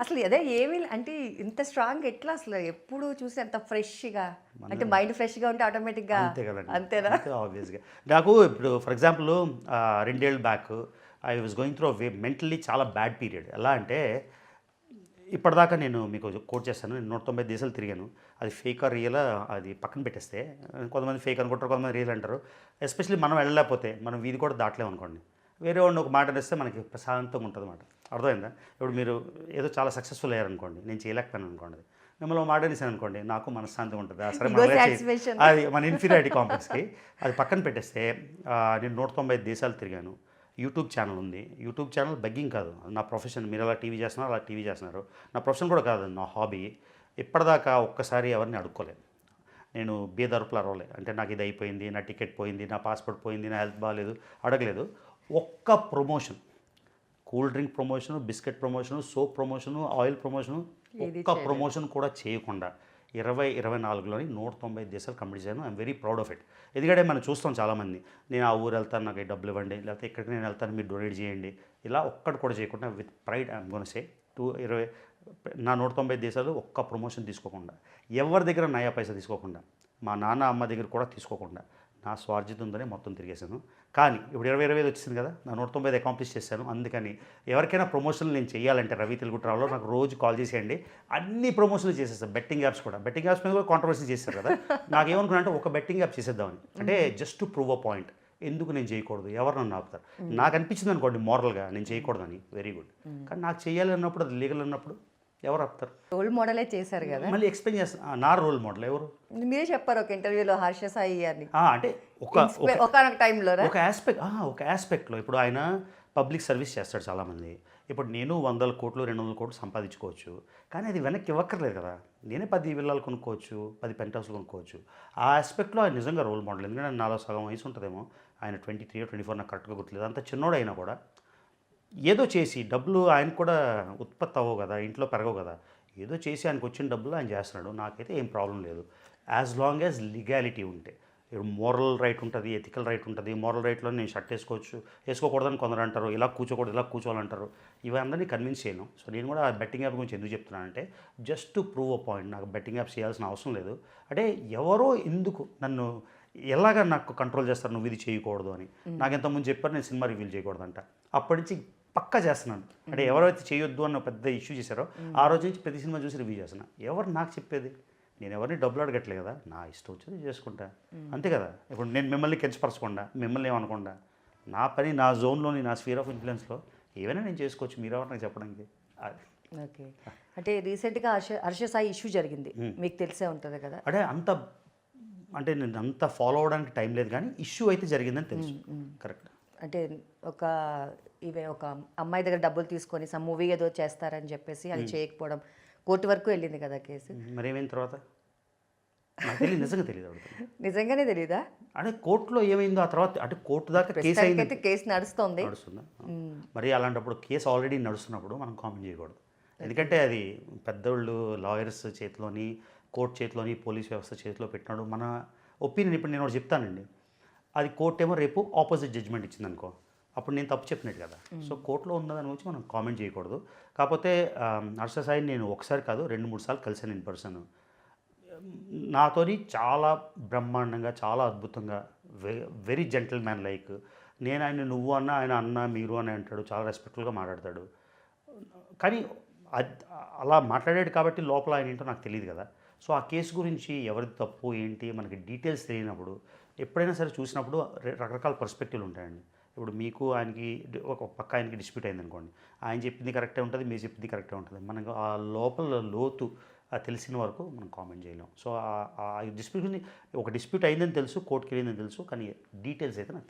అసలు అదే ఏమి అంటే ఇంత స్ట్రాంగ్ ఎట్లా అసలు ఎప్పుడు చూసి అంత ఫ్రెష్‌గా అంటే మైండ్ ఫ్రెష్‌గా ఉంటే ఆటోమేటిక్‌గా అంతే కదండి. అంతేనా? అంతే ఆబ్వియస్‌గా. నాకు ఇప్పుడు ఫర్ ఎగ్జాంపుల్ 2 ఏళ్ళు back I was going through mentally చాలా బ్యాడ్ పీరియడ్. ఎలా అంటే ఇప్పటిదాకా నేను మీకు కోట్ చేస్తాను. నేను 190 దేశాలు తిరిగాను. అది ఫేకా, రియలా అది పక్కన పెట్టేస్తే కొంతమంది ఫేక్ అనుకుంటారు, కొంతమంది రియల్ అంటారు. ఎస్పెషల్లీ మనం వెళ్ళలేకపోతే మనం వీధి కూడా దాటలేమనుకోండి. వేరే వాడిని ఒక మాట అనేస్తే మనకి ప్రశాంతంగా ఉంటుందన్నమాట. అర్థమైందా? ఇప్పుడు మీరు ఏదో చాలా సక్సెస్‌ఫుల్ అయ్యారనుకోండి. నేను చేయలేకపోయాను అనుకోండి. మిమ్మల్ని ఒక మాట అనేసాను అనుకోండి. నాకు మనశ్శాంతిగా ఉంటుంది. సరే ఇగో మనం ఎలా సాటిస్ఫాక్షన్. అది మన ఇన్ఫీరియారిటీ కాంప్లెక్స్‌కి అది పక్కన పెట్టేస్తే నేను 195 దేశాలు తిరిగాను. యూట్యూబ్ ఛానల్ ఉంది. యూట్యూబ్ ఛానల్ బెగ్గింగ్ కాదు. నా ప్రొఫెషన్. మీరు ఎలా టీవీ చేస్తున్నారో అలా టీవీ చేస్తున్నారు. నా ప్రొఫెషన్ కూడా కాదు. నా హాబీ. ఇప్పటిదాకా ఒక్కసారి ఎవరిని అడుక్కోలేదు. నేను బీదరుపులు అరవలే. అంటే నాకు ఇది అయిపోయింది, నా టికెట్ పోయింది, నా పాస్‌పోర్ట్ పోయింది, నా హెల్త్ బాలేదు అడగలేదు. ఒక్క promotion, cool drink promotion, biscuit promotion, soap promotion, oil promotion ఏది ఒక్క చేయలేదు. ప్రమోషన్ కూడా చేయకుండా 2024లోని 190 దేశాలు కంప్లీట్ చేశాను. I'm very proud of it. ఎందుకంటే మనం చూస్తాం చాలామంది, నేను ఆ ఊరు వెళ్తాను, నాకు ఈ డబ్బులు ఇవ్వండి, లేకపోతే ఇక్కడికి నేను వెళ్తాను, మీరు డొనేట్ చేయండి. ఇలా ఒక్కటి కూడా చేయకుండా with pride I'm gonna say 20 నా 190 దేశాలు ఒక్క ప్రమోషన్ తీసుకోకుండా, ఎవరి దగ్గర నయా పైసా తీసుకోకుండా, మా నాన్న అమ్మ దగ్గర కూడా తీసుకోకుండా, నా స్వార్జితంతోనే మొత్తం తిరిగేశాను. కానీ ఇప్పుడు 2025 వచ్చింది కదా, నా 190 అకాంప్లిష్ చేశాను. అందుకని ఎవరికైనా ప్రమోషన్లు నేను చేయాలంటే రవి తెలుగు ట్రావెల్లో నాకు రోజు కాల్ చేసేయండి. అన్ని ప్రమోషన్లు చేసేస్తాను. బెట్టింగ్ యాప్స్ కూడా, బెట్టింగ్ యాప్స్ మీద కూడా కాంట్రవర్సీ చేశారు కదా. నాకేమనుకున్నా అంటే ఒక బెట్టింగ్ యాప్ చేసేద్దామని, అంటే just to prove a point. ఎందుకు నేను చేయకూడదు, ఎవరు నన్ను ఆపుతారు. నాకు అనిపించింది అనుకోండి మోరల్గా నేను చేయకూడదని, వెరీ గుడ్. కానీ నాకు చేయాలి అన్నప్పుడు, అది లీగల్ అన్నప్పుడు ఎవరు ఆపుతారు. రోల్ మోడలే చేశారు కదా! మళ్ళీ ఎక్స్ప్లెయిన్ చేస్తాను. నా రోల్ మోడల్ ఎవరు? మీరే చెప్పారు ఒక ఇంటర్వ్యూలో హర్ష సాయి అని. అంటే ఒక ఒకానొక టైంలోనా? ఒక ఆస్పెక్ట్లో ఇప్పుడు ఆయన పబ్లిక్ సర్వీస్ చేస్తాడు చాలామంది. ఇప్పుడు నేను 100 కోట్లు 200 కోట్లు సంపాదించుకోవచ్చు, కానీ అది వెనక్కి ఇవ్వక్కర్లేదు కదా. నేనే 10 విల్లాలు కొనుక్కోవచ్చు, 10 పెంట్ హౌస్లు కొనుక్కోవచ్చు. ఆ ఆస్పెక్ట్లో ఆయన నిజంగా రోల్ మోడల్. ఎందుకంటే నాలో సగం వయసు ఉంటుందేమో, ఆయన 23 24 నాకు కరెక్ట్గా గుర్తులేదు. అంత చిన్నోడు అయినా కూడా ఏదో చేసి డబ్బులు ఆయనకు కూడా ఉత్పత్తి అవ్వవు కదా, ఇంట్లో పెరగవు కదా. ఏదో చేసి ఆయనకు వచ్చిన డబ్బులు ఆయన చేస్తున్నాడు. నాకైతే ఏం ప్రాబ్లం లేదు, యాజ్ లాంగ్ యాజ్ లీగాలిటీ ఉంటే. ఇప్పుడు మోరల్ రైట్ ఉంటుంది, ఎథికల్ రైట్ ఉంటుంది. మోరల్ రైట్లో నేను షర్ట్ వేసుకోవచ్చు, వేసుకోకూడదని కొందరు అంటారు, ఇలా కూర్చోకూడదు, ఇలా కూర్చోవాలంటారు. ఇవి అందరినీ కన్విన్స్ చేయను. సో నేను కూడా బెట్టింగ్ యాప్ గురించి ఎందుకు చెప్తున్నానంటే just to prove a point. నాకు బెట్టింగ్ యాప్స్ చేయాల్సిన అవసరం లేదు. అంటే ఎవరో ఎందుకు నన్ను ఎలాగ నాకు కంట్రోల్ చేస్తారు, నువ్వు ఇది చేయకూడదు అని. నాకు ఇంతకుముందు చెప్పారు నేను సినిమా రివ్యూలు చేయకూడదంట. అప్పటి నుంచి పక్కా చేస్తున్నాను. అంటే ఎవరైతే చేయొద్దు అన్న పెద్ద ఇష్యూ చేశారో ఆ రోజు నుంచి ప్రతి సినిమా చూసి రివ్యూ చేస్తున్నా. ఎవరు నాకు చెప్పేది? నేను ఎవరిని డబ్బులు అడగట్లే కదా, నా ఇష్టం వచ్చేది చేసుకుంటా, అంతే కదా. ఇప్పుడు నేను మిమ్మల్ని కించపరచకుండా, మిమ్మల్ని ఏమనకుండా, నా పని నా జోన్లోని, నా స్ఫియర్ ఆఫ్ ఇన్ఫ్లుయెన్స్లో ఏవైనా నేను చేసుకోవచ్చు. మీరెవరు నాకు చెప్పడానికి? అది ఓకే. అంటే రీసెంట్‌గా హర్ష సాయి ఇష్యూ జరిగింది. మీకు తెలిసే ఉంటది కదా! అంటే నేను అంత ఫాలో అవ్వడానికి టైం లేదు, కానీ ఇష్యూ అయితే జరిగిందని తెలుసు. కరెక్ట్. అంటే ఒక ఒక అమ్మాయి దగ్గర డబ్బులు తీసుకొని సమ్ మూవీ ఏదో చేస్తారని చెప్పేసి అది చేయకపోవడం కోర్టు వరకు వెళ్ళింది కదా కేసు. మరి ఏమైంది తర్వాత? నాకు తెలియదు, నిజంగా తెలియదు. అడుగుతాను. నిజంగానే తెలీదా? అంటే కోర్టులో ఏమైందో ఆ తర్వాత, అంటే కోర్టు దాకా కేసు అయింది, ప్రస్తుతానికైతే కేసు నడుస్తోంది. నడుస్తుందా? మరి అలాంటప్పుడు కేసు ఆల్రెడీ నడుస్తున్నప్పుడు మనం కామెంట్ చేయకూడదు. ఎందుకంటే అది పెద్దోళ్ళు లాయర్స్ చేతిలోని, కోర్టు చేతిలోని, పోలీస్ వ్యవస్థ చేతిలో పెట్టినాడు. మన ఒపీనియన్ ఇప్పుడు నేను ఒకటి చెప్తానండి, అది కోర్టు ఏమో రేపు ఆపోజిట్ జడ్జ్మెంట్ ఇచ్చిందనుకో, అప్పుడు నేను తప్పు చెప్పినట్టు కదా. సో కోర్టులో ఉన్నదాని గురించి మనం కామెంట్ చేయకూడదు. కాకపోతే హర్ష సాయిని నేను ఒకసారి కాదు 2-3 సార్లు కలిసాను ఇన్ పర్సన్. నాతోని చాలా బ్రహ్మాండంగా, చాలా అద్భుతంగా, వెరీ జెంటిల్ మ్యాన్ లైక్. నేను ఆయన నువ్వు అన్న, ఆయన అన్న మీరు అని అంటాడు, చాలా రెస్పెక్ట్ఫుల్గా మాట్లాడతాడు. కానీ అలా మాట్లాడాడు కాబట్టి లోపల ఆయన ఏంటో నాకు తెలియదు కదా. సో ఆ కేసు గురించి ఎవరిది తప్పు ఏంటి మనకి డీటెయిల్స్ తెలియనప్పుడు, ఎప్పుడైనా సరే చూసినప్పుడు రకరకాల పర్స్పెక్టివ్లు ఉంటాయండి. ఇప్పుడు మీకు ఆయనకి ఒక పక్క ఆయనకి డిస్ప్యూట్ అయింది అనుకోండి, ఆయన చెప్పింది కరెక్టే ఉంటుంది, మీరు చెప్పింది కరెక్టే ఉంటుంది. మనకు ఆ లోపల లోతు తెలిసిన వరకు మనం కామెంట్ చేయలేం. సో ఆ డిస్ప్యూట్ అయిందని తెలుసు, కోర్టుకి వెళ్ళిందని తెలుసు, కానీ డీటెయిల్స్ అయితే నాకు